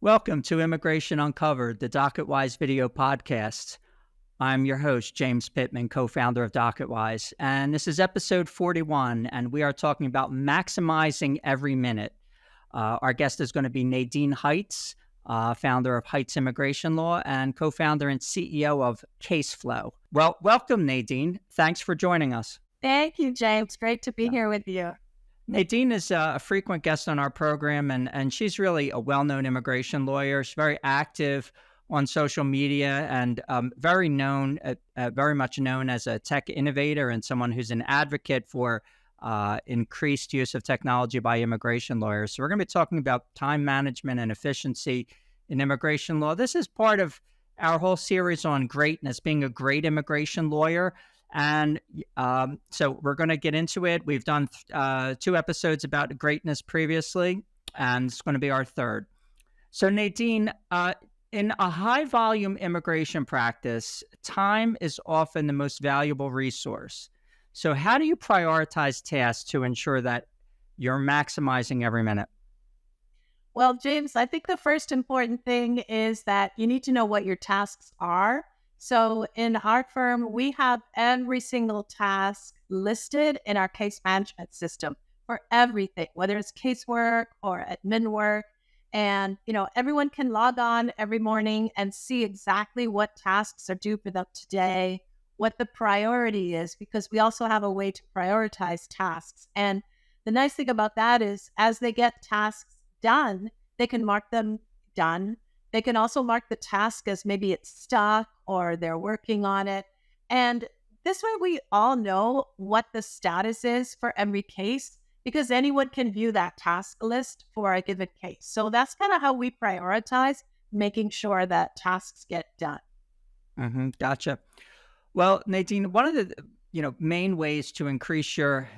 Welcome to Immigration Uncovered, the DocketWise video podcast. I'm your host, James Pittman, co-founder of DocketWise, and this is episode 41, and we are talking about maximizing every minute. Our guest is going to be Nadine Heitz, founder of Heitz Immigration Law and co-founder and CEO of CaseFlow. Well, welcome, Nadine. Thanks for joining us. Thank you, James. Great to be here with you. Nadine is a frequent guest on our program, and she's really a well-known immigration lawyer. She's very active on social media and very much known as a tech innovator and someone who's an advocate for increased use of technology by immigration lawyers. So we're going to be talking about time management and efficiency in immigration law. This is part of our whole series on greatness, being a great immigration lawyer. And so we're going to get into it. We've done 2 episodes about greatness previously, and it's going to be our third. So Nadine, in a high volume immigration practice, time is often the most valuable resource. So how do you prioritize tasks to ensure that you're maximizing every minute? Well, James, I think the first important thing is that you need to know what your tasks are. So in our firm, we have every single task listed in our case management system for everything, whether it's casework or admin work. And, everyone can log on every morning and see exactly what tasks are due for them today, what the priority is, because we also have a way to prioritize tasks. And the nice thing about that is as they get tasks done, they can mark them done. They can also mark the task as maybe it's stuck or they're working on it. And this way we all know what the status is for every case because anyone can view that task list for a given case. So that's kind of how we prioritize making sure that tasks get done. Gotcha. Well, Nadine, one of the main ways to increase your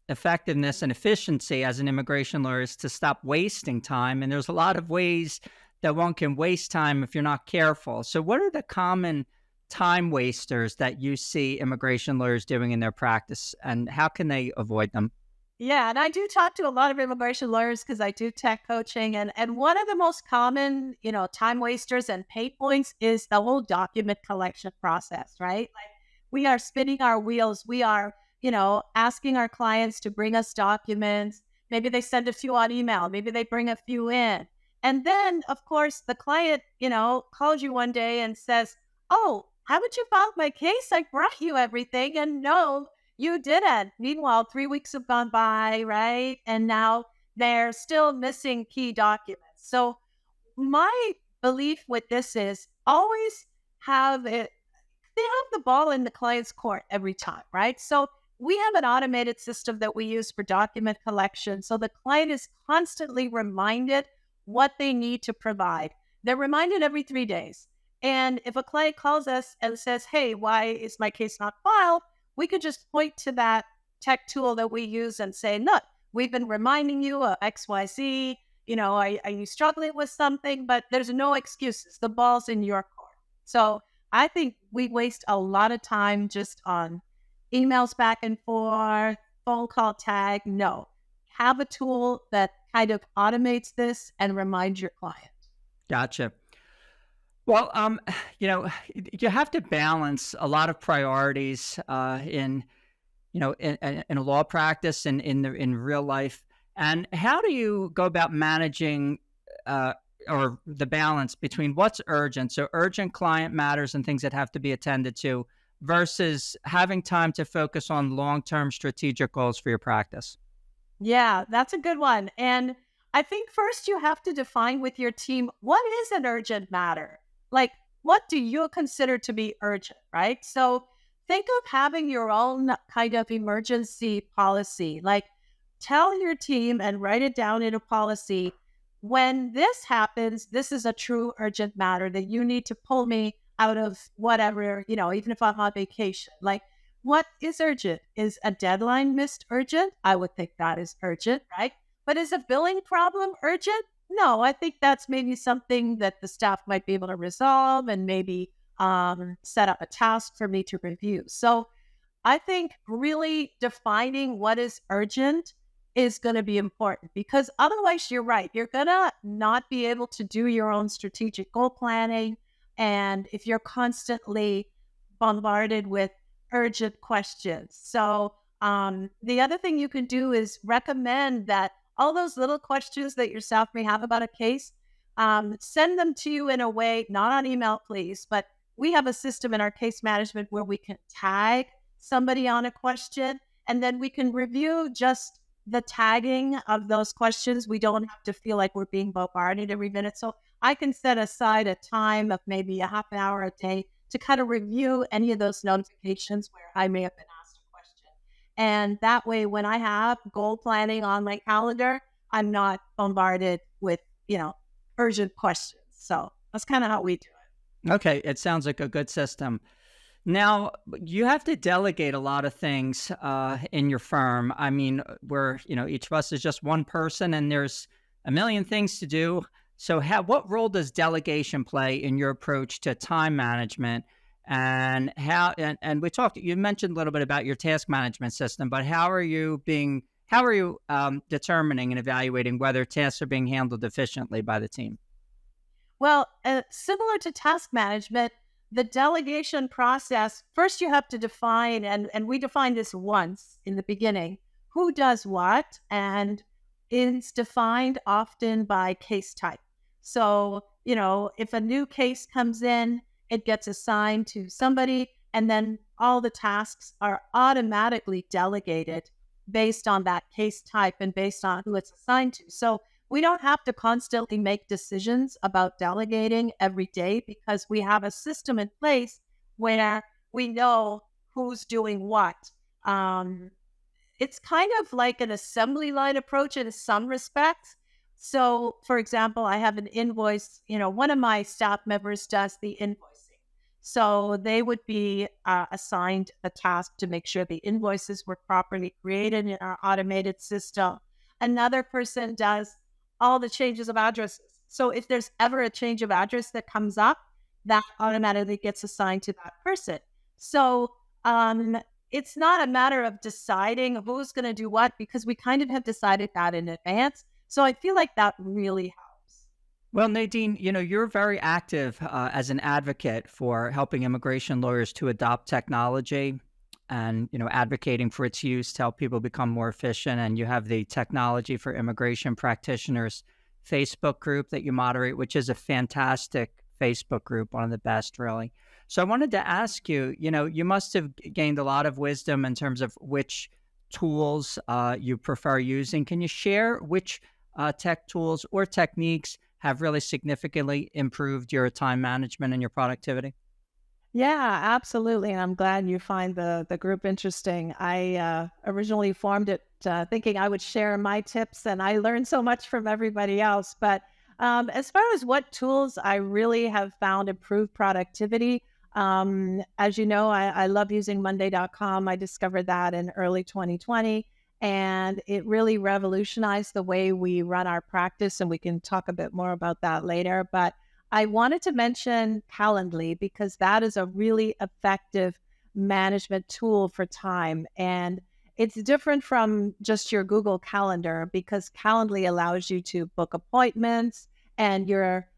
effectiveness and efficiency as an immigration lawyer is to stop wasting time. And there's a lot of ways that one can waste time if you're not careful. So what are the common time wasters that you see immigration lawyers doing in their practice, and how can they avoid them? Yeah, and I do talk to a lot of immigration lawyers because I do tech coaching. And one of the most common, time wasters and pay points is the whole document collection process, right? Like we are spinning our wheels. We are, asking our clients to bring us documents. Maybe they send a few on email. Maybe they bring a few in. And then, of course, the client, calls you one day and says, "Oh, haven't you filed my case? I brought you everything." And no, you didn't. Meanwhile, 3 weeks have gone by, right? And now they're still missing key documents. So my belief with this is always have it. They have the ball in the client's court every time, right? So we have an automated system that we use for document collection. So the client is constantly reminded what they need to provide. They're reminded every 3 days. And if a client calls us and says, "Hey, why is my case not filed?" we could just point to that tech tool that we use and say, "Look, we've been reminding you of XYZ. Are you struggling with something?" But there's no excuses. The ball's in your court. So I think we waste a lot of time just on emails back and forth, phone call tag. No. Have a tool that kind of automates this and reminds your client. Gotcha. Well, you have to balance a lot of priorities in a law practice and in real life. And how do you go about managing or the balance between what's urgent, so urgent client matters and things that have to be attended to, versus having time to focus on long-term strategic goals for your practice? Yeah, that's a good one. And I think first you have to define with your team, what is an urgent matter? Like, what do you consider to be urgent, right? So think of having your own kind of emergency policy. Like, tell your team and write it down in a policy. When this happens, this is a true urgent matter that you need to pull me out of whatever, even if I'm on vacation. Like, what is urgent? Is a deadline missed urgent? I would think that is urgent, right? But is a billing problem urgent? No, I think that's maybe something that the staff might be able to resolve and maybe set up a task for me to review. So I think really defining what is urgent is going to be important, because otherwise, you're right, you're going to not be able to do your own strategic goal planning. And if you're constantly bombarded with urgent questions. So the other thing you can do is recommend that all those little questions that your staff may have about a case, send them to you in a way, not on email, please, but we have a system in our case management where we can tag somebody on a question, and then we can review just the tagging of those questions. We don't have to feel like we're being bombarded every minute. So I can set aside a time of maybe a half an hour a day to kind of review any of those notifications where I may have been asked a question. And that way, when I have goal planning on my calendar, I'm not bombarded with, urgent questions. So that's kind of how we do it. Okay, it sounds like a good system. Now, you have to delegate a lot of things in your firm. I mean, each of us is just one person and there's a million things to do. So what role does delegation play in your approach to time management? And and you mentioned a little bit about your task management system, but how are you determining and evaluating whether tasks are being handled efficiently by the team? Well, similar to task management, the delegation process, first you have to define, and we define this once in the beginning, who does what, and it's defined often by case type. So, if a new case comes in, it gets assigned to somebody, and then all the tasks are automatically delegated based on that case type and based on who it's assigned to. So we don't have to constantly make decisions about delegating every day, because we have a system in place where we know who's doing what. It's kind of like an assembly line approach in some respects. So, for example, I have an invoice, one of my staff members does the invoicing. So they would be assigned a task to make sure the invoices were properly created in our automated system. Another person does all the changes of addresses. So if there's ever a change of address that comes up, that automatically gets assigned to that person. So it's not a matter of deciding who's going to do what, because we kind of have decided that in advance. So I feel like that really helps. Well, Nadine, you're very active as an advocate for helping immigration lawyers to adopt technology and, advocating for its use to help people become more efficient. And you have the Technology for Immigration Practitioners Facebook group that you moderate, which is a fantastic Facebook group, one of the best, really. So I wanted to ask you, you must have gained a lot of wisdom in terms of which tools you prefer using. Can you share which tech tools or techniques have really significantly improved your time management and your productivity? Yeah, absolutely. And I'm glad you find the group interesting. I originally formed it thinking I would share my tips, and I learned so much from everybody else. But as far as what tools I really have found improve productivity, as you know, I love using Monday.com. I discovered that in early 2020, and it really revolutionized the way we run our practice. And we can talk a bit more about that later. But I wanted to mention Calendly, because that is a really effective management tool for time. And it's different from just your Google Calendar, because Calendly allows you to book appointments, and your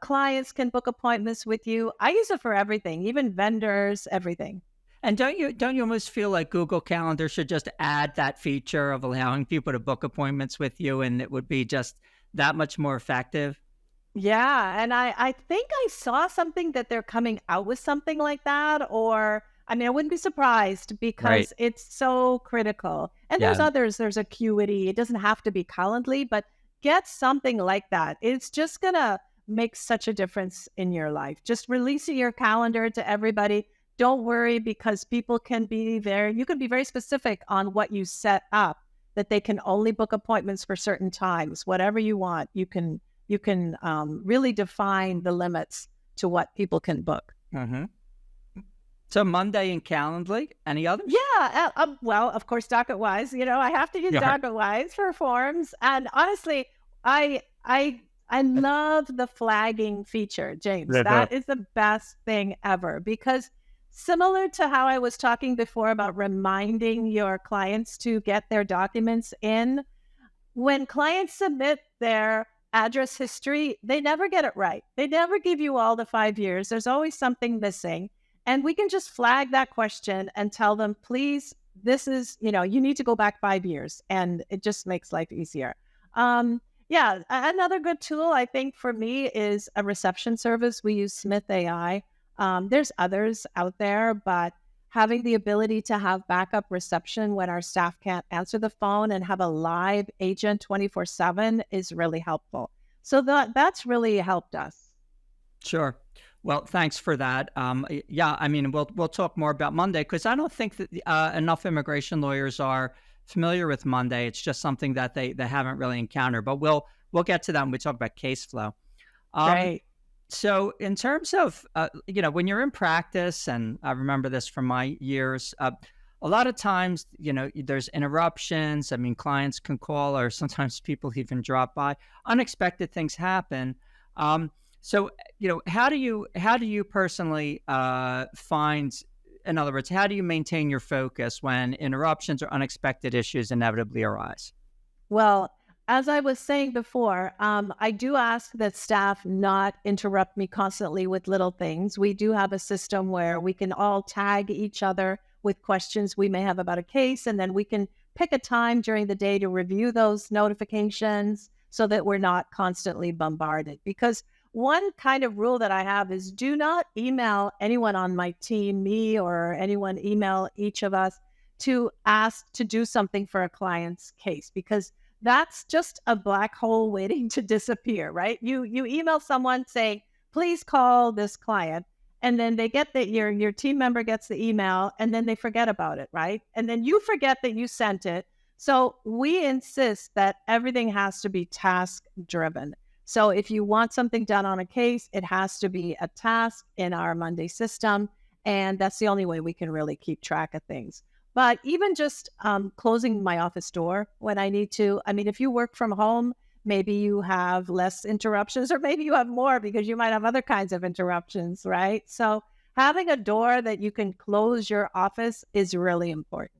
clients can book appointments with you. I use it for everything, even vendors, everything. And don't you almost feel like Google Calendar should just add that feature of allowing people to book appointments with you, and it would be just that much more effective? Yeah. And I think I saw something that they're coming out with something like that. Or, I mean, I wouldn't be surprised, because Right. it's so critical. And there's Yeah. others, there's Acuity. It doesn't have to be Calendly, but get something like that. It's just going to make such a difference in your life. Just releasing your calendar to everybody. Don't worry, because people can be you can be very specific on what you set up, that they can only book appointments for certain times. Whatever you want, you can really define the limits to what people can book. Mm-hmm. So Monday and Calendly, any others? Yeah. Well, of course, DocketWise. I have to use Yeah. DocketWise for forms. And honestly, I love the flagging feature, James. Yeah. That is the best thing ever, because similar to how I was talking before about reminding your clients to get their documents in, when clients submit their address history, they never get it right. They never give you all the 5 years. There's always something missing. And we can just flag that question and tell them, please, this is, you need to go back 5 years. And it just makes life easier. Yeah, another good tool I think for me is a reception service. We use Smith AI. There's others out there, but having the ability to have backup reception when our staff can't answer the phone and have a live agent 24/7 is really helpful. So that's really helped us. Sure. Well, thanks for that. Yeah, I mean, we'll talk more about Monday because I don't think that enough immigration lawyers are familiar with Monday. It's just something that they haven't really encountered. But we'll get to that when we talk about CaseFlow. Right. So in terms of, when you're in practice, and I remember this from my years, a lot of times, there's interruptions. I mean, clients can call or sometimes people even drop by. Unexpected things happen. So, how do you personally find, in other words, how do you maintain your focus when interruptions or unexpected issues inevitably arise? Well, as I was saying before, I do ask that staff not interrupt me constantly with little things. We do have a system where we can all tag each other with questions we may have about a case, and then we can pick a time during the day to review those notifications so that we're not constantly bombarded. Because one kind of rule that I have is do not email anyone on my team, me or anyone, email each of us to ask to do something for a client's case, because that's just a black hole waiting to disappear, right? You email someone saying, please call this client. And then they get that your team member gets the email and then they forget about it, right? And then you forget that you sent it. So we insist that everything has to be task driven. So if you want something done on a case, it has to be a task in our Monday system. And that's the only way we can really keep track of things. But even just closing my office door when I need to, I mean, if you work from home, maybe you have less interruptions or maybe you have more because you might have other kinds of interruptions, right? So having a door that you can close your office is really important.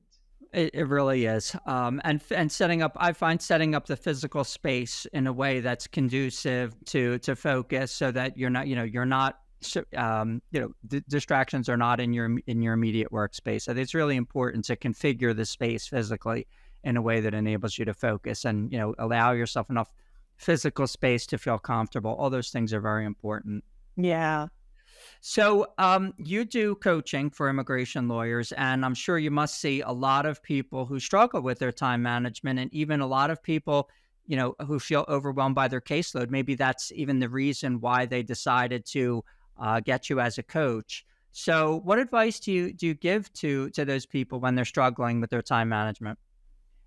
It really is. And I find setting up the physical space in a way that's conducive to focus so that you're not, distractions are not in your immediate workspace. So it's really important to configure the space physically in a way that enables you to focus and, allow yourself enough physical space to feel comfortable. All those things are very important. Yeah. So you do coaching for immigration lawyers, and I'm sure you must see a lot of people who struggle with their time management and even a lot of people, who feel overwhelmed by their caseload. Maybe that's even the reason why they decided to get you as a coach. So what advice do you give to those people when they're struggling with their time management?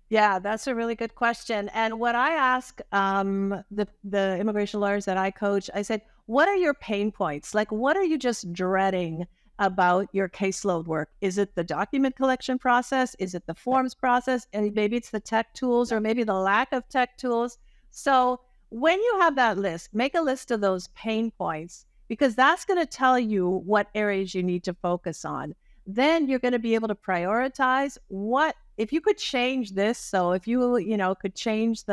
Yeah, that's a really good question. And what I ask the immigration lawyers that I coach, I said, what are your pain points? Like, what are you just dreading about your caseload work? Is it the document collection process? Is it the forms process? And maybe it's the tech tools or maybe the lack of tech tools. So when you have that list, make a list of those pain points because that's going to tell you what areas you need to focus on. Then you're going to be able to prioritize what, if you could change this. So if you, could change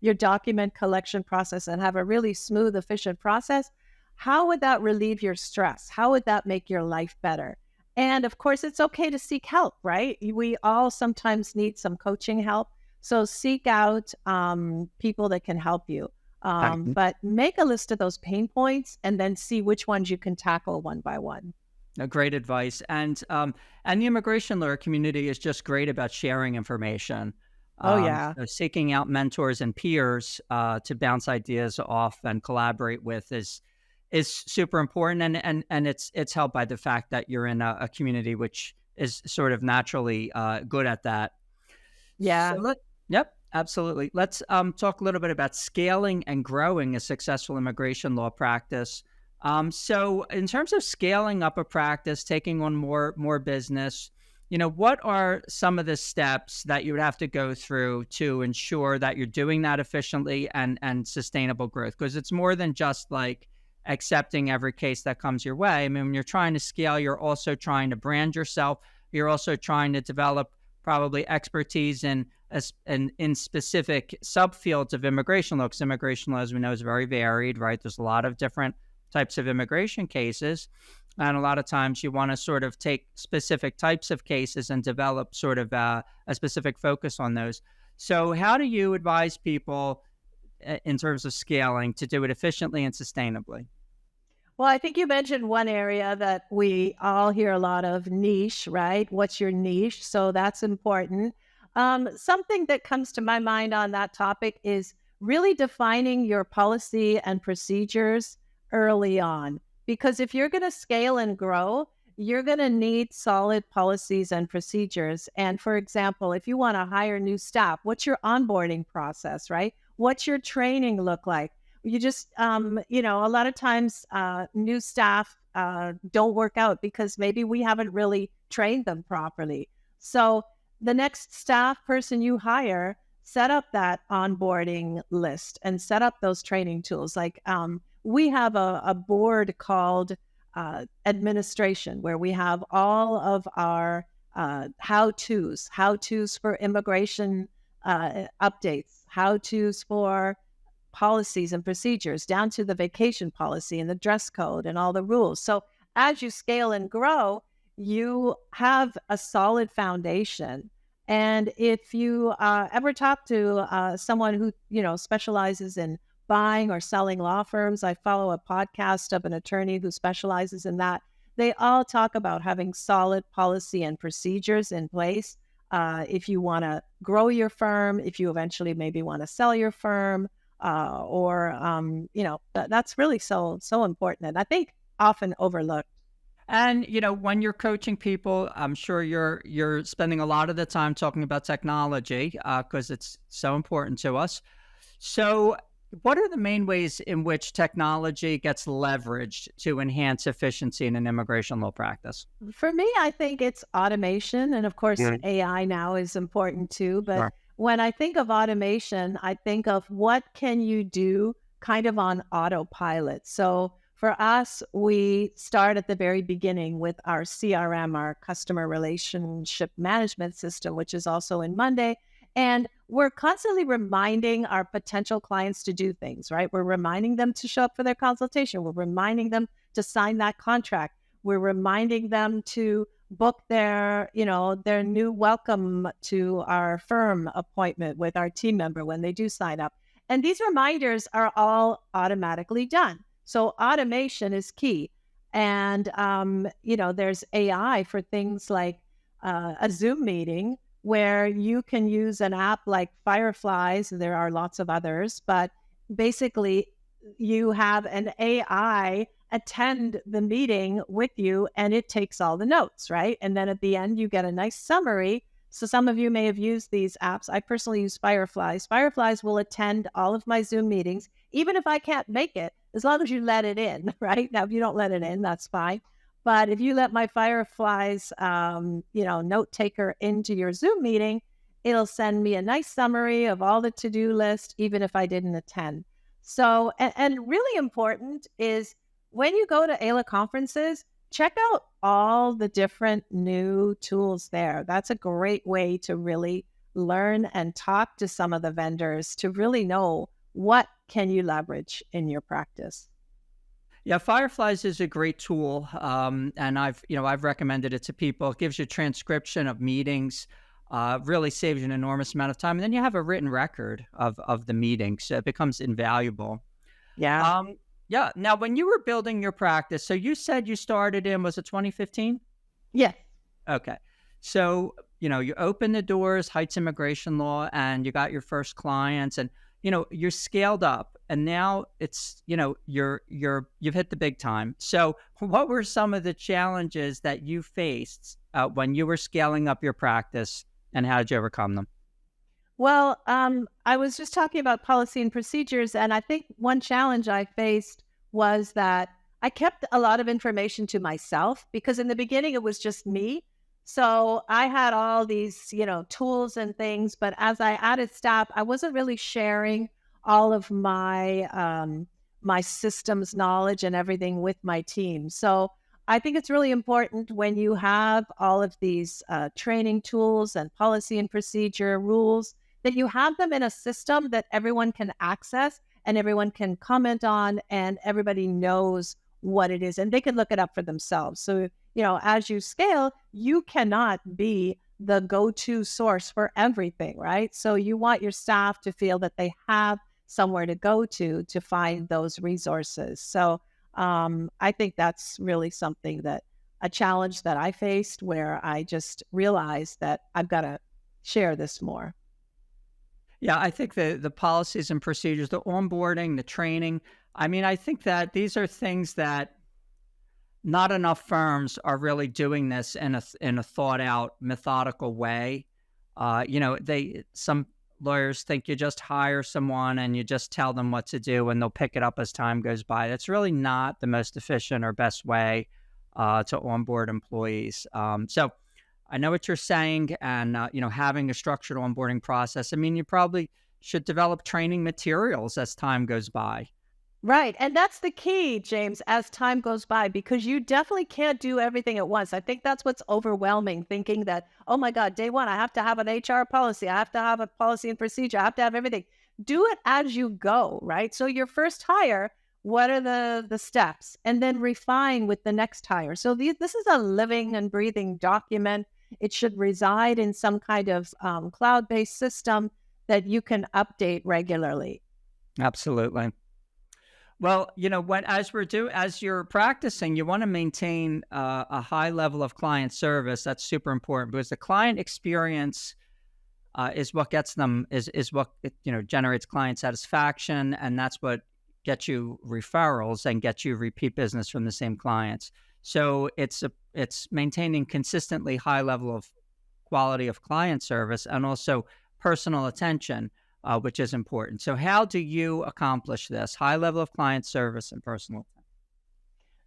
your document collection process and have a really smooth, efficient process, how would that relieve your stress? How would that make your life better? And of course, it's okay to seek help, right? We all sometimes need some coaching help. So seek out people that can help you. But make a list of those pain points and then see which ones you can tackle one by one. Great advice. And the immigration lawyer community is just great about sharing information. Oh, yeah. So seeking out mentors and peers to bounce ideas off and collaborate with is super important. And it's helped by the fact that you're in a community which is sort of naturally good at that. Yeah. Yep, absolutely. Let's talk a little bit about scaling and growing a successful immigration law practice. So in terms of scaling up a practice, taking on more business, what are some of the steps that you would have to go through to ensure that you're doing that efficiently and sustainable growth? Because it's more than just like accepting every case that comes your way. I mean, when you're trying to scale, you're also trying to brand yourself. You're also trying to develop probably expertise in specific subfields of immigration law, because immigration law, as we know, is very varied, right? There's a lot of different types of immigration cases. And a lot of times you want to sort of take specific types of cases and develop sort of a specific focus on those. So how do you advise people in terms of scaling to do it efficiently and sustainably? Well, I think you mentioned one area that we all hear a lot of: niche, right? What's your niche? So that's important. Something that comes to my mind on that topic is really defining your policy and procedures early on. Because if you're going to scale and grow, you're going to need solid policies and procedures. And for example, if you want to hire new staff, what's your onboarding process, right? What's your training look like? You just, a lot of times new staff don't work out because maybe we haven't really trained them properly. So the next staff person you hire, set up that onboarding list and set up those training tools. Like we have a board called administration, where we have all of our how-tos for immigration updates, how-tos for policies and procedures, down to the vacation policy and the dress code and all the rules. So as you scale and grow, you have a solid foundation. And if you ever talk to someone who, specializes in buying or selling law firms, I follow a podcast of an attorney who specializes in that. They all talk about having solid policy and procedures in place. If you want to grow your firm, if you eventually maybe want to sell your firm, that's really so important, and I think often overlooked. And when you're coaching people, I'm sure you're spending a lot of the time talking about technology because it's so important to us. So what are the main ways in which technology gets leveraged to enhance efficiency in an immigration law practice? For me, I think it's automation, and of course, AI now is important too. But Sure. when I think of automation, I think of what can you do kind of on autopilot. So for us, we start at the very beginning with our CRM, our customer relationship management system, which is also in Monday. And we're constantly reminding our potential clients to do things, right? We're reminding them to show up for their consultation. We're reminding them to sign that contract. We're reminding them to book their new welcome to our firm appointment with our team member when they do sign up. And these reminders are all automatically done. So automation is key. And, there's AI for things like a Zoom meeting, where you can use an app like Fireflies. There are lots of others, but basically you have an AI attend the meeting with you, and it takes all the notes, right? And then at the end, you get a nice summary. So some of you may have used these apps. I personally use Fireflies. Fireflies will attend all of my Zoom meetings, even if I can't make it, as long as you let it in, right? Now, if you don't let it in, that's fine. But if you let my Fireflies, note taker into your Zoom meeting, it'll send me a nice summary of all the to-do list, even if I didn't attend. So, and really important is when you go to AILA conferences, check out all the different new tools there. That's a great way to really learn and talk to some of the vendors to really know what can you leverage in your practice. Yeah, Fireflies is a great tool, and I've recommended it to people. It gives you transcription of meetings, really saves you an enormous amount of time, and then you have a written record of the meetings. So it becomes invaluable. Yeah. Yeah. Now, when you were building your practice, so you said you started was it 2015? Yeah. Okay. So you opened the doors, Heights Immigration Law, and you got your first clients, and you're scaled up, and now it's, you've hit the big time. So what were some of the challenges that you faced when you were scaling up your practice, and how did you overcome them? Well, I was just talking about policy and procedures, and I think one challenge I faced was that I kept a lot of information to myself, because in the beginning it was just me. So I had all these, tools and things, but as I added staff, I wasn't really sharing all of my my systems knowledge and everything with my team. So I think it's really important when you have all of these training tools and policy and procedure rules that you have them in a system that everyone can access and everyone can comment on and everybody knows what it is and they can look it up for themselves. So, as you scale, you cannot be the go-to source for everything, right? So you want your staff to feel that they have somewhere to go to find those resources. So I think that's really something a challenge that I faced where I just realized that I've got to share this more. Yeah, I think the policies and procedures, the onboarding, the training, I mean, I think that these are things that not enough firms are really doing this in a thought out, methodical way. Some lawyers think you just hire someone and you just tell them what to do and they'll pick it up as time goes by. That's really not the most efficient or best way to onboard employees. So I know what you're saying, and having a structured onboarding process. I mean, you probably should develop training materials as time goes by. Right. And that's the key, James, as time goes by, because you definitely can't do everything at once. I think that's what's overwhelming, thinking that, oh my God, day one, I have to have an HR policy. I have to have a policy and procedure. I have to have everything. Do it as you go, right? So your first hire, what are the steps? And then refine with the next hire. So this is a living and breathing document. It should reside in some kind of cloud-based system that you can update regularly. Absolutely. Well, as you're practicing, you want to maintain a high level of client service. That's super important because the client experience is what gets them is what generates client satisfaction, and that's what gets you referrals and gets you repeat business from the same clients. So it's maintaining consistently high level of quality of client service and also personal attention. Which is important. So how do you accomplish this high level of client service and personal attention?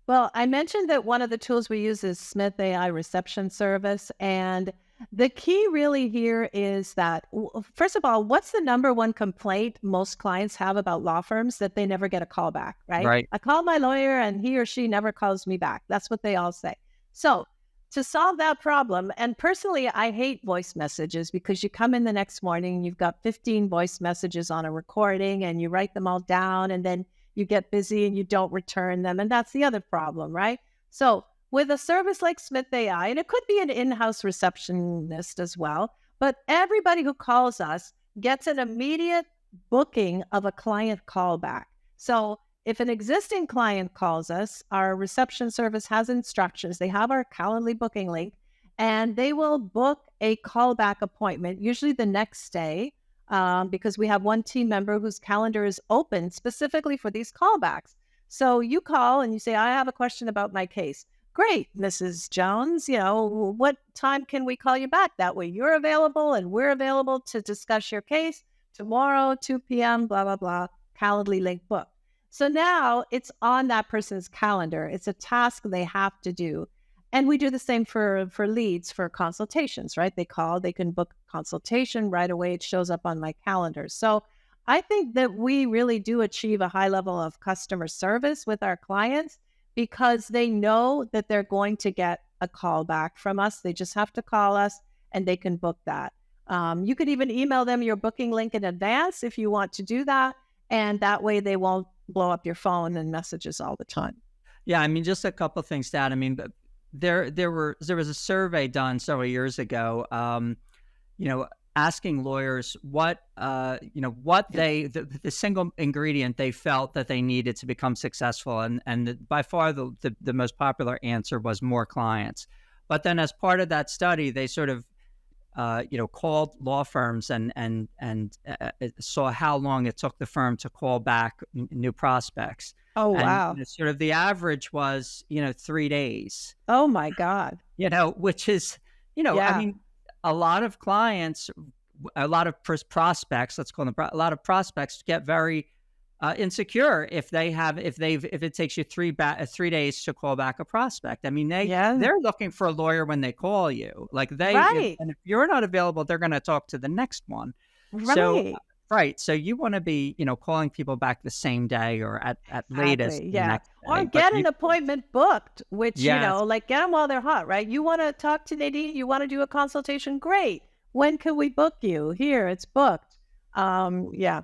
Well, I mentioned that one of the tools we use is Smith AI reception service. And the key really here is that, first of all, what's the number one complaint most clients have about law firms? That they never get a call back, right? Right. I call my lawyer and he or she never calls me back. That's what they all say. So to solve that problem, and personally, I hate voice messages because you come in the next morning, you've got 15 voice messages on a recording and you write them all down and then you get busy and you don't return them. And that's the other problem, right? So with a service like Smith AI, and it could be an in-house receptionist as well, but everybody who calls us gets an immediate booking of a client callback. So if an existing client calls us, our reception service has instructions. They have our Calendly booking link, and they will book a callback appointment, usually the next day, because we have one team member whose calendar is open specifically for these callbacks. So you call and you say, I have a question about my case. Great, Mrs. Jones, what time can we call you back? That way you're available and we're available to discuss your case tomorrow, 2 p.m., blah, blah, blah, Calendly link book. So now it's on that person's calendar. It's a task they have to do. And we do the same for leads, for consultations, right? They call, they can book consultation right away. It shows up on my calendar. So I think that we really do achieve a high level of customer service with our clients because they know that they're going to get a call back from us. They just have to call us and they can book that. You could even email them your booking link in advance if you want to do that. And that way they won't blow up your phone and messages all the time. Yeah, I mean, just a couple of things, Dad. I mean, but there was a survey done several years ago, asking lawyers what the single ingredient they felt that they needed to become successful, and by far the most popular answer was more clients. But then, as part of that study, they sort of called law firms and saw how long it took the firm to call back new prospects. Oh, wow. And sort of the average was, 3 days. Oh my God. Which is, Yeah. I mean, a lot of clients, a lot of prospects, let's call them, a lot of prospects get very insecure if it takes you 3 days to call back a prospect. I mean, they're looking for a lawyer when they call you, like Right. and if you're not available, they're going to talk to the next one. Right. So Right. So you want to be, calling people back the same day or at latest Exactly. the Yeah. next Or day. But get you, an appointment booked, which, yes. like get them while they're hot, right? You want to talk to Nadine? You want to do a consultation? Great. When can we book you? Here, it's booked. Yeah.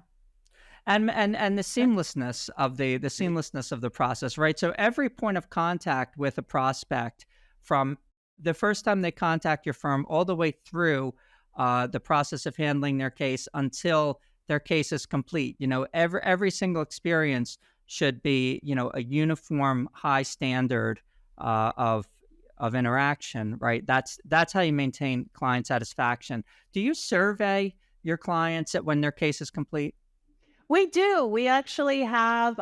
And the seamlessness of the process, right? So every point of contact with a prospect, from the first time they contact your firm all the way through the process of handling their case until their case is complete. Every single experience should be, a uniform high standard of interaction, right? That's how you maintain client satisfaction. Do you survey your clients when their case is complete? We do. We actually have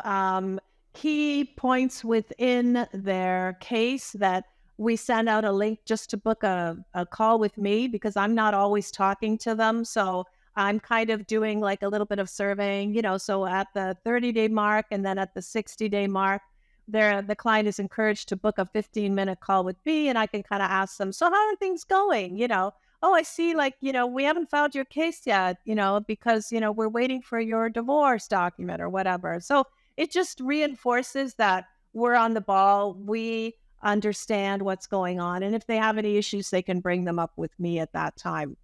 key points within their case that we send out a link just to book a call with me, because I'm not always talking to them. So I'm kind of doing like a little bit of surveying, so at the 30-day mark and then at the 60-day mark, the client is encouraged to book a 15-minute call with me, and I can kind of ask them, so how are things going? Oh, I see, like, we haven't filed your case yet, because, we're waiting for your divorce document or whatever. So it just reinforces that we're on the ball. We understand what's going on. And if they have any issues, they can bring them up with me at that time.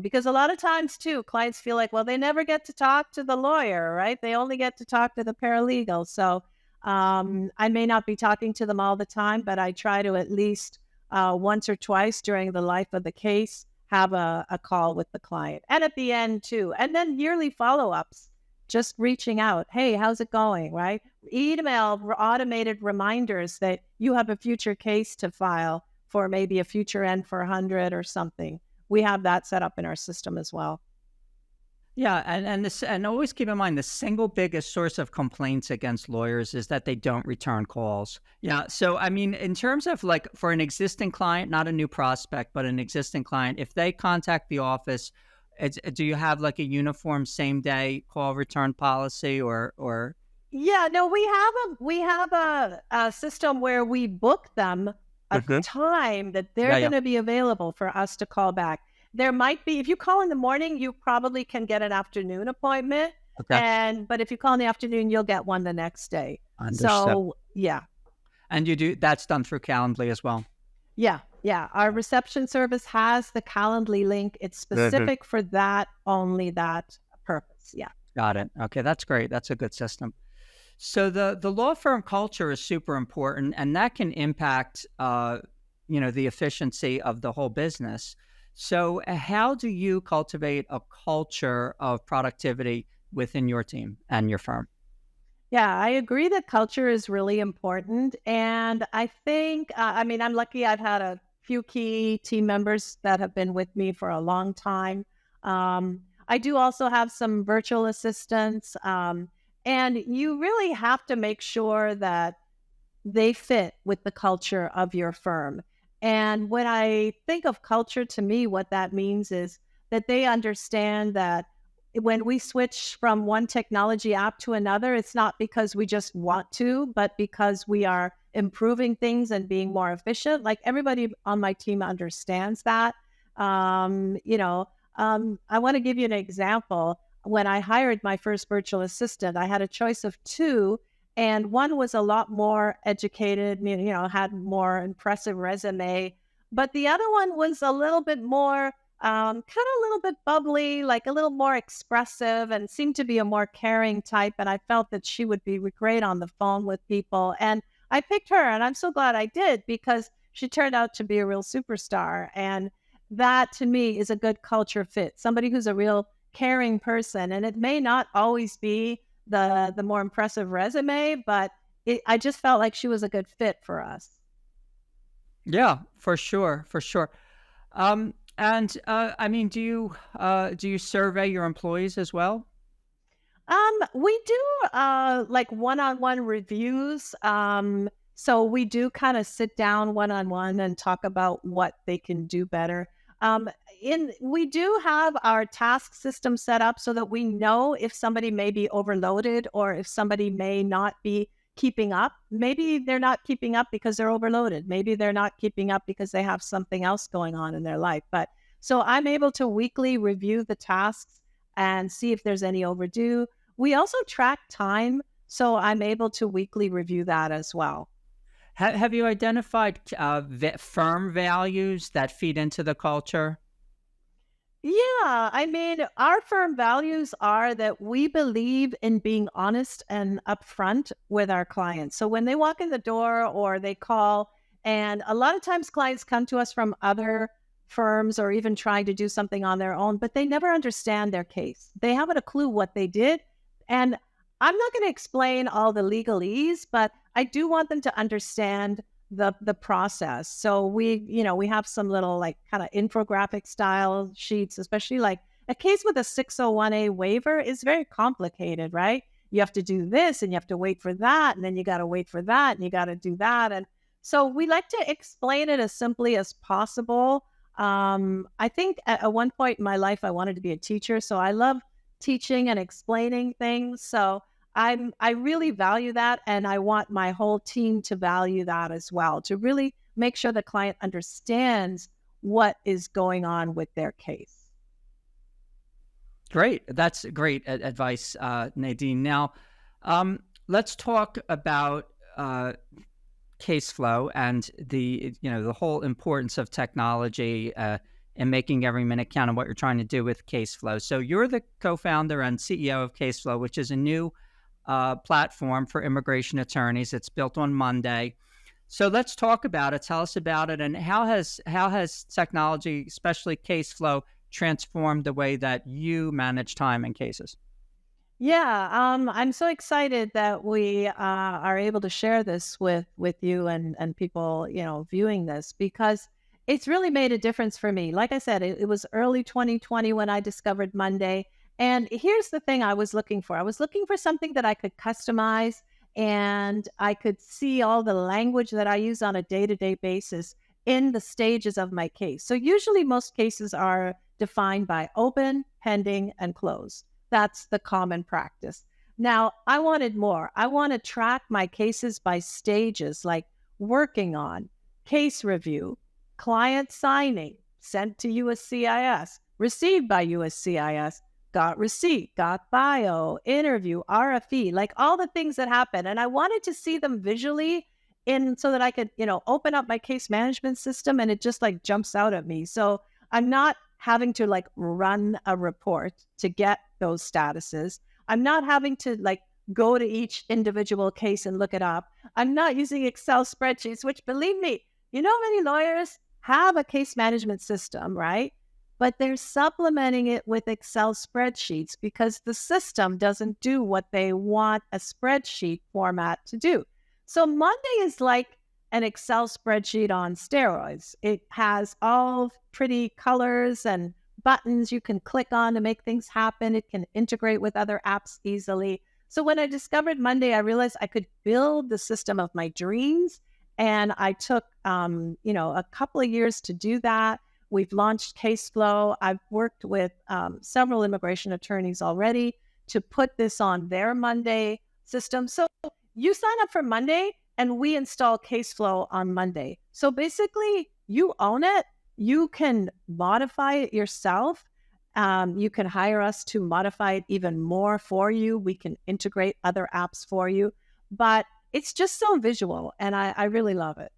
Because a lot of times, too, clients feel like, well, they never get to talk to the lawyer, right? They only get to talk to the paralegal. So I may not be talking to them all the time, but I try to at least once or twice during the life of the case, have a call with the client. And at the end too. And then yearly follow-ups, just reaching out. Hey, how's it going, right? Email automated reminders that you have a future case to file for maybe a future N400 or something. We have that set up in our system as well. Yeah, and always keep in mind the single biggest source of complaints against lawyers is that they don't return calls. Yeah, so I mean, in terms of like for an existing client, not a new prospect, but an existing client, if they contact the office, do you have like a uniform same day call return policy or? Yeah, no, we have a system where we book them a Mhm. time that they're Yeah, yeah. going to be available for us to call back. There might be, if you call in the morning, you probably can get an afternoon appointment. Okay, But if you call in the afternoon, you'll get one the next day. understood. So yeah, And that's done through Calendly as well. yeah, yeah. Our reception service has the Calendly link. It's Mhm. specific for that, only that purpose. Yeah. Got it. Okay, that's great. That's a good system. So the law firm culture is super important, and that can impact the efficiency of the whole business. So how do you cultivate a culture of productivity within your team and your firm? Yeah, I agree that culture is really important. And I think, I mean, I'm lucky I've had a few key team members that have been with me for a long time. I do also have some virtual assistants. And you really have to make sure that they fit with the culture of your firm. And when I think of culture, to me, what that means is that they understand that when we switch from one technology app to another, it's not because we just want to, but because we are improving things and being more efficient. Like everybody on my team understands that. I want to give you an example. When I hired my first virtual assistant, I had a choice of two, and one was a lot more educated, had more impressive resume, but the other one was a little bit more kind of a little bit bubbly, like a little more expressive, and seemed to be a more caring type. And I felt that she would be great on the phone with people. And I picked her, and I'm so glad I did, because she turned out to be a real superstar. And that to me is a good culture fit. Somebody who's a real caring person. And it may not always be the more impressive resume, but I just felt like she was a good fit for us. Yeah, for sure, for sure. And I mean, do you survey your employees as well? We do like one-on-one reviews. So we do kind of sit down one-on-one and talk about what they can do better. In We do have our task system set up so that we know if somebody may be overloaded or if somebody may not be keeping up. Maybe they're not keeping up because they're overloaded. Maybe they're not keeping up because they have something else going on in their life. But so I'm able to weekly review the tasks. and see if there's any overdue. We also track time, so I'm able to weekly review that as well. Have you identified firm values that feed into the culture? Yeah, I mean, our firm values are that we believe in being honest and upfront with our clients. So when they walk in the door or they call, and a lot of times clients come to us from other firms or even trying to do something on their own, but they never understand their case. They haven't a clue what they did. And I'm not going to explain all the legalese, but I do want them to understand the process. So we have some little like kind of infographic style sheets, especially like a case with a 601A waiver is very complicated, right? You have to do this and you have to wait for that, and then you got to wait for that and you got to do that. And so we like to explain it as simply as possible. I think at one point in my life, I wanted to be a teacher. So I love teaching and explaining things. So I really value that, and I want my whole team to value that as well, to really make sure the client understands what is going on with their case. Great. That's great advice, Nadine. Now, let's talk about CaseFlow and the whole importance of technology and making every minute count and what you're trying to do with CaseFlow. So you're the co-founder and CEO of CaseFlow, which is a new platform for immigration attorneys. It's built on Monday. So let's talk about it. Tell us about it, and how has technology, especially CaseFlow, transformed the way that you manage time in cases? Yeah, I'm so excited that we are able to share this with you and people, viewing this, because it's really made a difference for me. Like I said, it was early 2020 when I discovered Monday. And here's the thing I was looking for. I was looking for something that I could customize and I could see all the language that I use on a day-to-day basis in the stages of my case. So usually most cases are defined by open, pending, and close. That's the common practice. Now, I wanted more. I want to track my cases by stages, like working on, case review, client signing, sent to USCIS, received by USCIS, got receipt, got bio, interview, RFE, like all the things that happen. And I wanted to see them visually in so that I could, open up my case management system and it just like jumps out at me. So I'm not having to like run a report to get those statuses. I'm not having to like go to each individual case and look it up. I'm not using Excel spreadsheets, which, believe me, many lawyers have a case management system, right? But they're supplementing it with Excel spreadsheets because the system doesn't do what they want a spreadsheet format to do. So Monday is like an Excel spreadsheet on steroids. It has all pretty colors and buttons you can click on to make things happen. It can integrate with other apps easily. So when I discovered Monday, I realized I could build the system of my dreams. And I took, a couple of years to do that. We've launched CaseFlow. I've worked with several immigration attorneys already to put this on their Monday system. So you sign up for Monday and we install CaseFlow on Monday. So basically, you own it. You can modify it yourself. You can hire us to modify it even more for you. We can integrate other apps for you. But it's just so visual, and I really love it.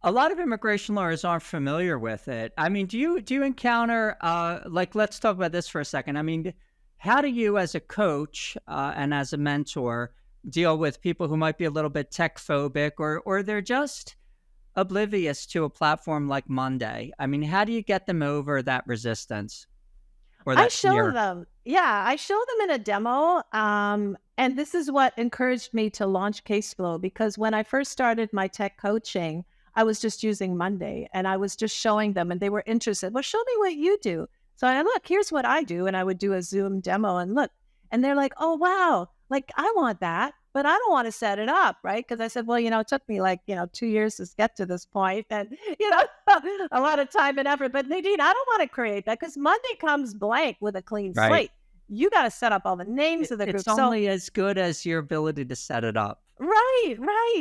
A lot of immigration lawyers aren't familiar with it. I mean, do you encounter let's talk about this for a second. I mean, how do you as a coach and as a mentor deal with people who might be a little bit tech phobic or they're just oblivious to a platform like Monday? I mean, how do you get them over that resistance or I that show fear? them. Yeah, I show them in a demo. And this is what encouraged me to launch CaseFlow, because when I first started my tech coaching, I was just using Monday and I was just showing them and they were interested. Well, show me what you do. So look, here's what I do. And I would do a Zoom demo and look, and they're like, oh, wow, like I want that, but I don't want to set it up. Right. Because I said, well, it took me like, 2 years to get to this point and, a lot of time and effort. But Nadine, I don't want to create that because Monday comes blank with a clean Right. slate. You got to set up all the names of the group. It's only as good as your ability to set it up. Right.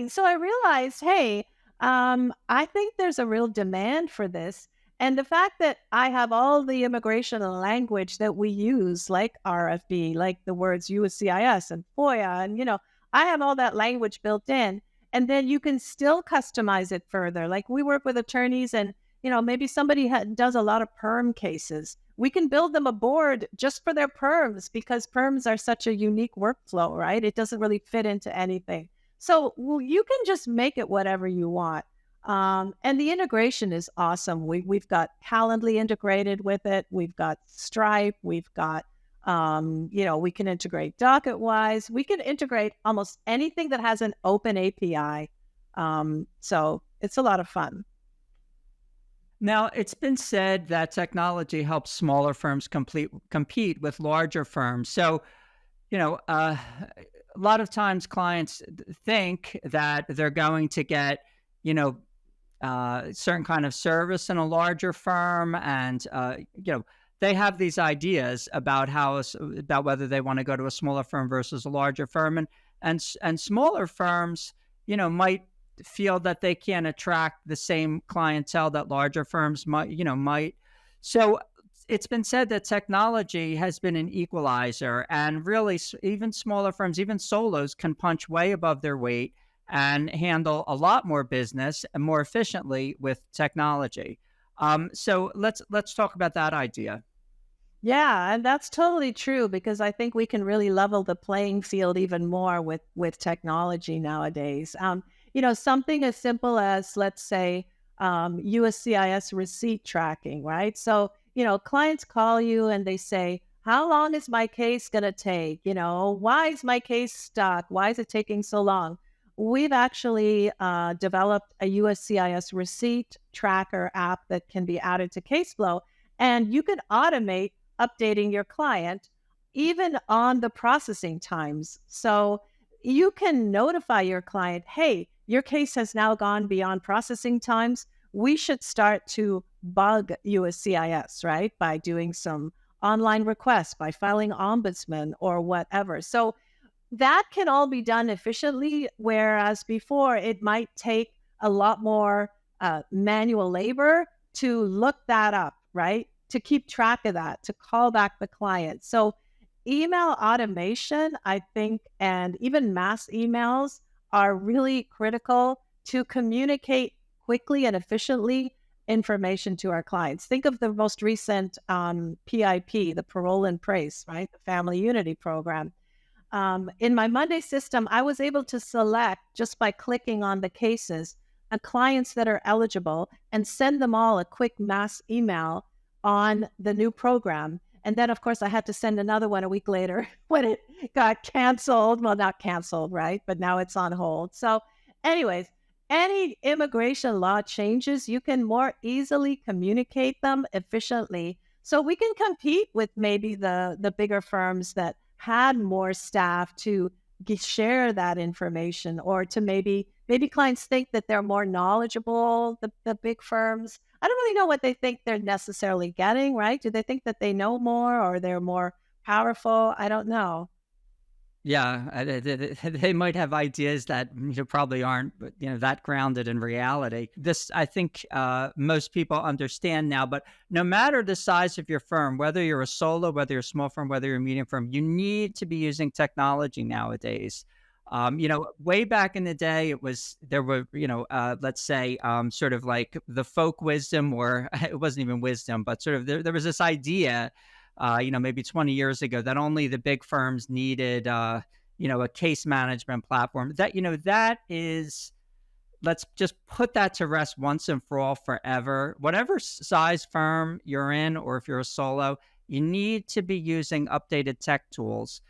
So I realized, hey, I think there's a real demand for this. And the fact that I have all the immigration language that we use, like RFB, like the words USCIS and FOIA, and I have all that language built in. And then you can still customize it further. Like we work with attorneys, and maybe somebody does a lot of perm cases. We can build them a board just for their perms because perms are such a unique workflow, right? It doesn't really fit into anything. So you can just make it whatever you want. And the integration is awesome. We've got Calendly integrated with it. We've got Stripe. We've got, we can integrate DocketWise. We can integrate almost anything that has an open API. So it's a lot of fun. Now, it's been said that technology helps smaller firms compete with larger firms. So, a lot of times clients think that they're going to get, certain kind of service in a larger firm, and they have these ideas about about whether they want to go to a smaller firm versus a larger firm, and smaller firms, might feel that they can't attract the same clientele that larger firms might. So it's been said that technology has been an equalizer, and really even smaller firms, even solos, can punch way above their weight and handle a lot more business and more efficiently with technology. So let's talk about that idea. Yeah, and that's totally true because I think we can really level the playing field even more with technology nowadays. Something as simple as, let's say, USCIS receipt tracking, right? So, clients call you and they say, how long is my case going to take? Why is my case stuck? Why is it taking so long? We've actually developed a USCIS receipt tracker app that can be added to CaseFlow, and you can automate updating your client even on the processing times. So you can notify your client, hey, your case has now gone beyond processing times. We should start to bug USCIS, right? By doing some online requests, by filing ombudsman or whatever. So that can all be done efficiently, whereas before it might take a lot more manual labor to look that up, right? To keep track of that, to call back the client. So email automation, I think, and even mass emails are really critical to communicate quickly and efficiently information to our clients. Think of the most recent PIP, the Parole and Praise, right? The Family Unity Program. In my Monday system, I was able to select, just by clicking on the cases, clients that are eligible and send them all a quick mass email on the new program. And then, of course, I had to send another one a week later when it got canceled. Well, not canceled, right? But now it's on hold. So anyways, any immigration law changes, you can more easily communicate them efficiently. So we can compete with maybe the bigger firms that had more staff to share that information, or to maybe clients think that they're more knowledgeable, the big firms. I don't really know what they think they're necessarily getting, right? Do they think that they know more or they're more powerful? I don't know. Yeah, they might have ideas that probably aren't, but that grounded in reality. This, I think, most people understand now. But no matter the size of your firm, whether you're a solo, whether you're a small firm, whether you're a medium firm, you need to be using technology nowadays. Way back in the day, there were, let's say, sort of like the folk wisdom, or it wasn't even wisdom, but sort of there was this idea, maybe 20 years ago, that only the big firms needed, a case management platform. That is, let's just put that to rest once and for all, forever. Whatever size firm you're in, or if you're a solo, you need to be using updated tech tools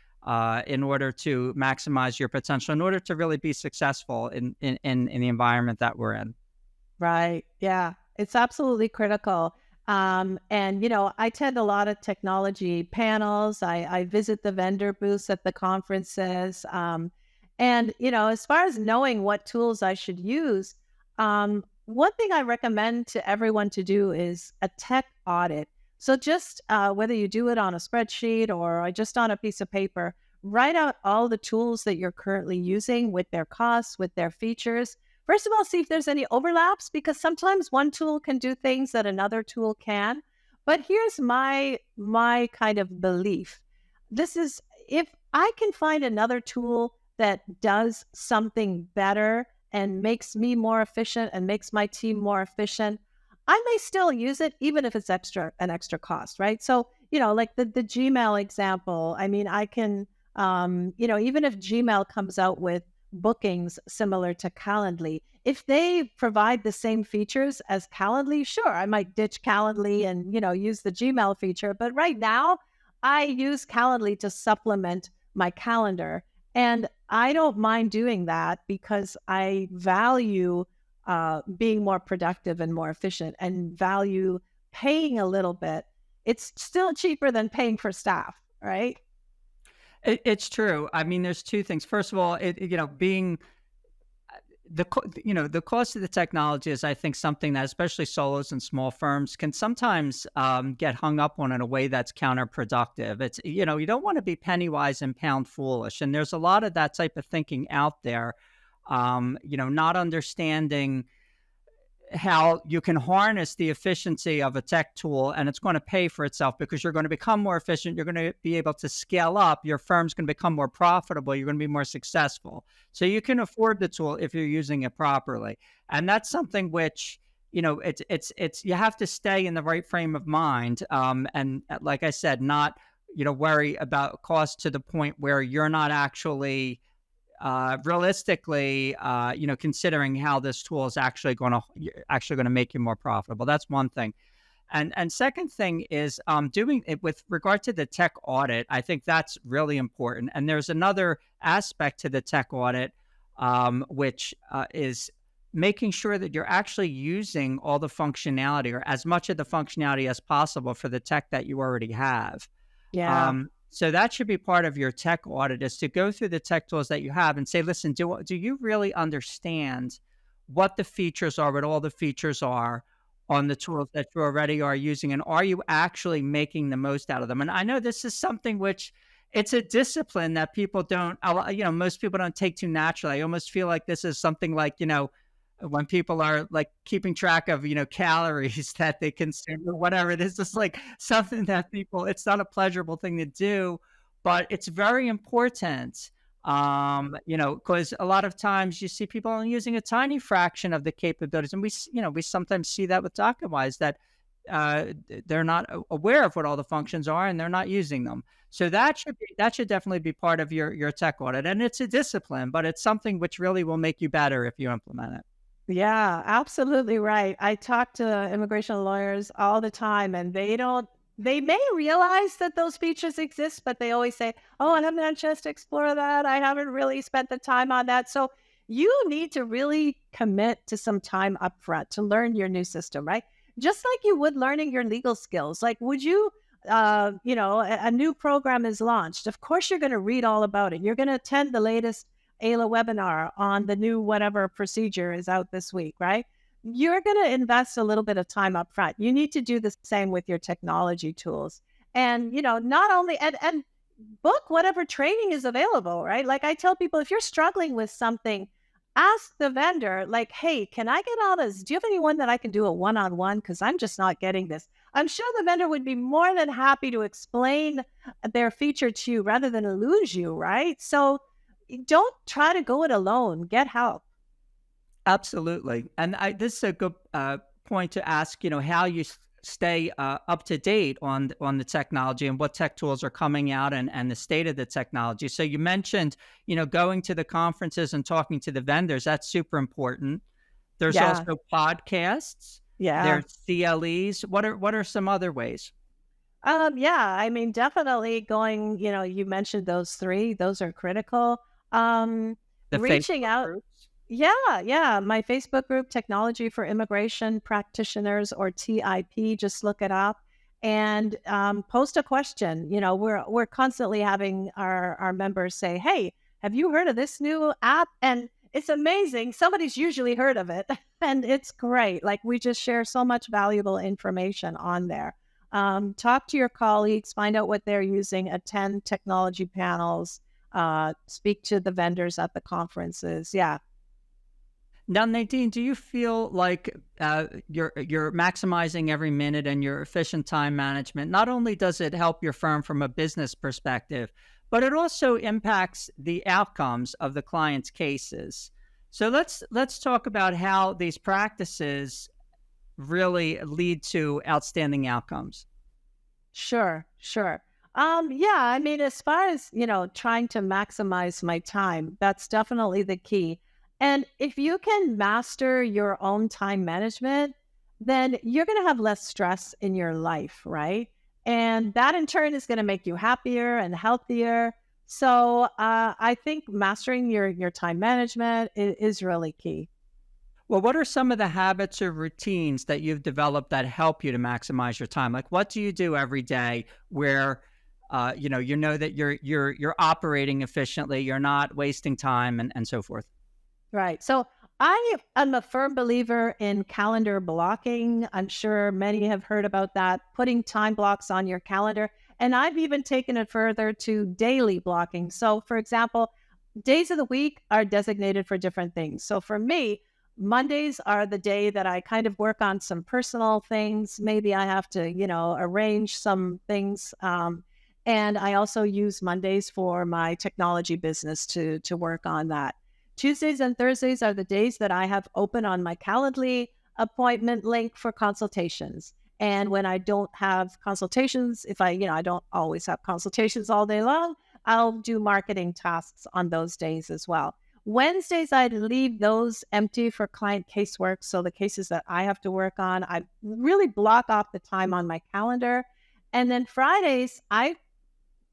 in order to maximize your potential, in order to really be successful in the environment that we're in. Right. Yeah. It's absolutely critical. And, I attend a lot of technology panels. I visit the vendor booths at the conferences. And, as far as knowing what tools I should use, one thing I recommend to everyone to do is a tech audit. So just whether you do it on a spreadsheet or just on a piece of paper, write out all the tools that you're currently using with their costs, with their features. First of all, see if there's any overlaps, because sometimes one tool can do things that another tool can. But here's my kind of belief. This is, if I can find another tool that does something better and makes me more efficient and makes my team more efficient, I may still use it, even if it's an extra cost, right? So, like the Gmail example, I mean, I can, even if Gmail comes out with bookings similar to Calendly, if they provide the same features as Calendly, sure, I might ditch Calendly and, use the Gmail feature. But right now, I use Calendly to supplement my calendar. And I don't mind doing that because I value being more productive and more efficient, and value paying a little bit. It's still cheaper than paying for staff, right? It's true. I mean, there's two things. First of all, being the cost of the technology is, I think, something that especially solos and small firms can sometimes get hung up on in a way that's counterproductive. It's, you don't want to be penny wise and pound foolish. And there's a lot of that type of thinking out there, not understanding how you can harness the efficiency of a tech tool, and it's going to pay for itself because you're going to become more efficient. You're going to be able to scale up. Your firm's going to become more profitable. You're going to be more successful. So you can afford the tool if you're using it properly. And that's something which, it's you have to stay in the right frame of mind. And like I said, not, worry about cost to the point where you're not actually realistically, considering how this tool is actually going to make you more profitable. That's one thing. And second thing is doing it with regard to the tech audit. I think that's really important. And there's another aspect to the tech audit, which is making sure that you're actually using all the functionality, or as much of the functionality as possible, for the tech that you already have. Yeah. So that should be part of your tech audit, is to go through the tech tools that you have and say, listen, do you really understand what the features are, what all the features are on the tools that you already are using? And are you actually making the most out of them? And I know this is something which, it's a discipline that people don't, most people don't take too naturally. I almost feel like this is something like, when people are like keeping track of, calories that they consume or whatever, this is like something that people, it's not a pleasurable thing to do, but it's very important. Because a lot of times you see people only using a tiny fraction of the capabilities. And we sometimes see that with DocuWise, that they're not aware of what all the functions are and they're not using them. So that should definitely be part of your tech audit. And it's a discipline, but it's something which really will make you better if you implement it. Yeah, absolutely right. I talk to immigration lawyers all the time, and they may realize that those features exist, but they always say, oh, I haven't had a chance to explore that. I haven't really spent the time on that. So you need to really commit to some time upfront to learn your new system, right? Just like you would learning your legal skills. Like, would you, a new program is launched. Of course, you're going to read all about it. You're going to attend the latest AILA webinar on the new whatever procedure is out this week, right? You're going to invest a little bit of time up front. You need to do the same with your technology tools. And, not only, and book whatever training is available, right? Like I tell people, if you're struggling with something, ask the vendor, like, hey, can I get on this? Do you have anyone that I can do a one-on-one? Because I'm just not getting this. I'm sure the vendor would be more than happy to explain their feature to you rather than lose you, right? So don't try to go it alone. Get help. Absolutely. And this is a good point to ask, how you stay up to date on the technology and what tech tools are coming out, and the state of the technology. So you mentioned, going to the conferences and talking to the vendors. That's super important. There's also podcasts. Yeah. There's CLEs. What are some other ways? Yeah, I mean, definitely going, you mentioned those three, those are critical. The Reaching Facebook out. groups? Yeah. My Facebook group, Technology for Immigration Practitioners, or TIP, just look it up, and post a question. We're constantly having our members say, hey, have you heard of this new app? And it's amazing. Somebody's usually heard of it, and it's great. Like, we just share so much valuable information on there. Talk to your colleagues, find out what they're using, attend technology panels, speak to the vendors at the conferences. Yeah. Now, Nadine, do you feel like you're maximizing every minute and your efficient time management? Not only does it help your firm from a business perspective, but it also impacts the outcomes of the client's cases. So let's talk about how these practices really lead to outstanding outcomes. Sure, sure. Yeah, I mean, as far as, trying to maximize my time, that's definitely the key. And if you can master your own time management, then you're going to have less stress in your life, right? And that in turn is going to make you happier and healthier. So I think mastering your time management is really key. Well, what are some of the habits or routines that you've developed that help you to maximize your time? Like, what do you do every day where, you know that you're operating efficiently, you're not wasting time, and so forth? Right. So I am a firm believer in calendar blocking. I'm sure many have heard about that, putting time blocks on your calendar. And I've even taken it further to daily blocking. So, for example, days of the week are designated for different things. So, for me, Mondays are the day that I kind of work on some personal things. Maybe I have to, arrange some things. And I also use Mondays for my technology business to work on that. Tuesdays and Thursdays are the days that I have open on my Calendly appointment link for consultations. And when I don't have consultations, if I don't always have consultations all day long, I'll do marketing tasks on those days as well. Wednesdays, I'd leave those empty for client casework. So the cases that I have to work on, I really block off the time on my calendar. And then Fridays, I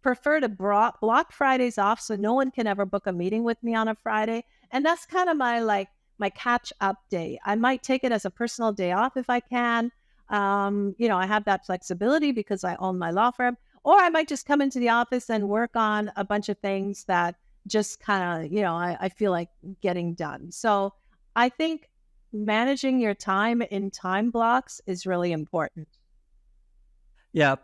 prefer to block Fridays off so no one can ever book a meeting with me on a Friday. And that's kind of my catch up day. I might take it as a personal day off if I can. I have that flexibility because I own my law firm, or I might just come into the office and work on a bunch of things that just kind of, I feel like getting done. So I think managing your time in time blocks is really important. Yeah,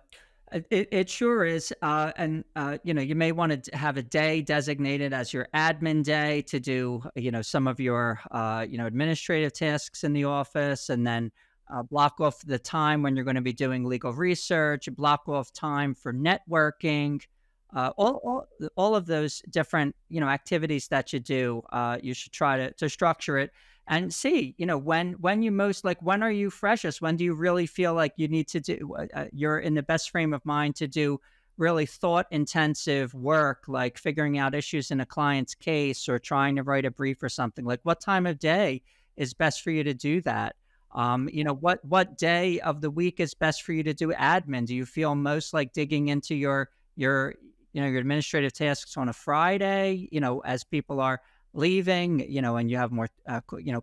it sure is. You may want to have a day designated as your admin day to do, some of your, administrative tasks in the office, and then block off the time when you're going to be doing legal research, block off time for networking, all of those different, activities that you do. You should try to structure it and see, when you most like, when are you freshest? When do you really feel like you need to do, you're in the best frame of mind to do really thought intensive work, like figuring out issues in a client's case or trying to write a brief or something. Like, what time of day is best for you to do that? What day of the week is best for you to do admin? Do you feel most like digging into your your administrative tasks on a Friday, as people are leaving, and you have more,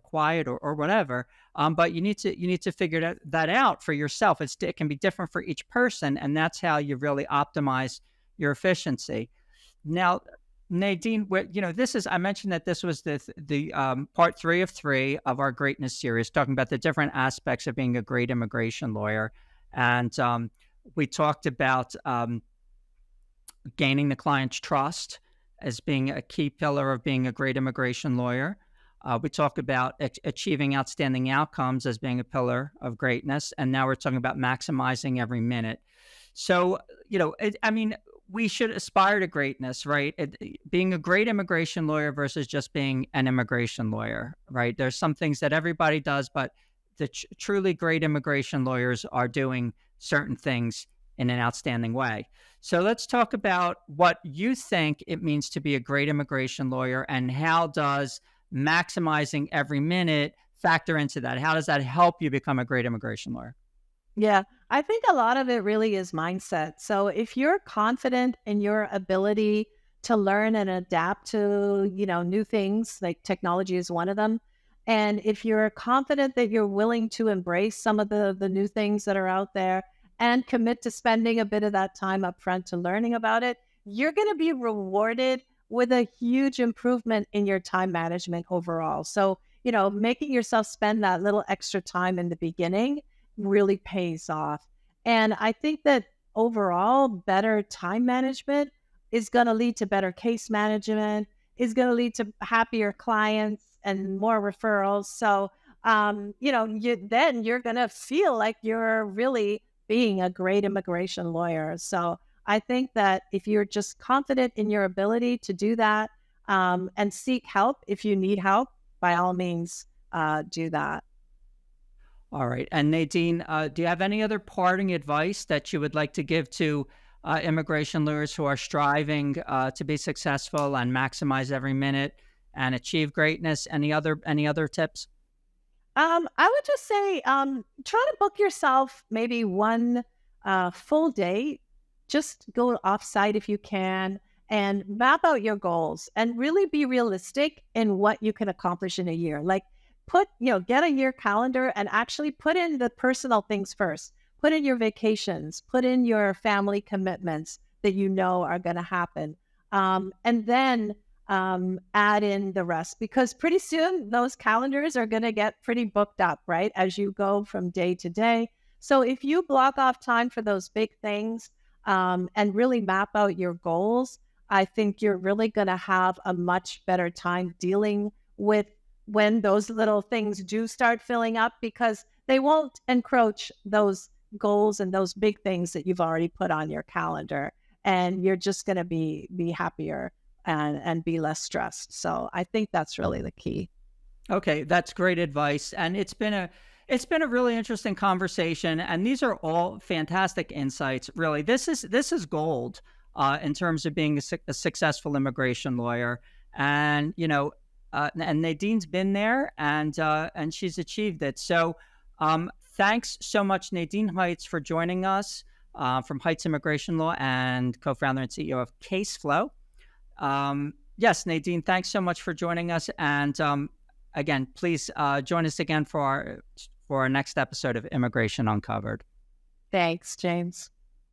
quiet or whatever. But you need to figure that out for yourself. It can be different for each person, and that's how you really optimize your efficiency. Now, Nadine, I mentioned that this was the part 3 of our greatness series, talking about the different aspects of being a great immigration lawyer, and we talked about gaining the client's trust as being a key pillar of being a great immigration lawyer. We talk about achieving outstanding outcomes as being a pillar of greatness. And now we're talking about maximizing every minute. So, we should aspire to greatness, right? Being a great immigration lawyer versus just being an immigration lawyer, right? There's some things that everybody does, but the truly great immigration lawyers are doing certain things in an outstanding way. So let's talk about what you think it means to be a great immigration lawyer, and how does maximizing every minute factor into that? How does that help you become a great immigration lawyer? Yeah, I think a lot of it really is mindset. So if you're confident in your ability to learn and adapt to, new things, like technology is one of them. And if you're confident that you're willing to embrace some of the new things that are out there and commit to spending a bit of that time up front to learning about it, you're going to be rewarded with a huge improvement in your time management overall. So, making yourself spend that little extra time in the beginning really pays off. And I think that overall, better time management is going to lead to better case management. is going to lead to happier clients and more referrals. So, then you're going to feel like you're really being a great immigration lawyer. So I think that if you're just confident in your ability to do that, and seek help if you need help, by all means, do that. All right. And Nadine, do you have any other parting advice that you would like to give to immigration lawyers who are striving to be successful and maximize every minute and achieve greatness? Any other tips? I would just say, try to book yourself maybe one full day. Just go offsite if you can and map out your goals and really be realistic in what you can accomplish in a year. Like get a year calendar and actually put in the personal things first. Put in your vacations, put in your family commitments that you know are going to happen. And then add in the rest, because pretty soon those calendars are going to get pretty booked up, right? As you go from day to day. So if you block off time for those big things, and really map out your goals, I think you're really going to have a much better time dealing with when those little things do start filling up, because they won't encroach those goals and those big things that you've already put on your calendar. And you're just going to be happier and be less stressed. So I think that's really the key. Okay, that's great advice, and it's been a really interesting conversation, and these are all fantastic insights. Really, this is gold in terms of being a successful immigration lawyer, and and Nadine's been there, and she's achieved it. So, thanks so much, Nadine Heitz, for joining us from Heitz Immigration Law and co-founder and CEO of CaseFlow. Yes, Nadine, thanks so much for joining us, and again, please join us again for our next episode of Immigration Uncovered. Thanks, James.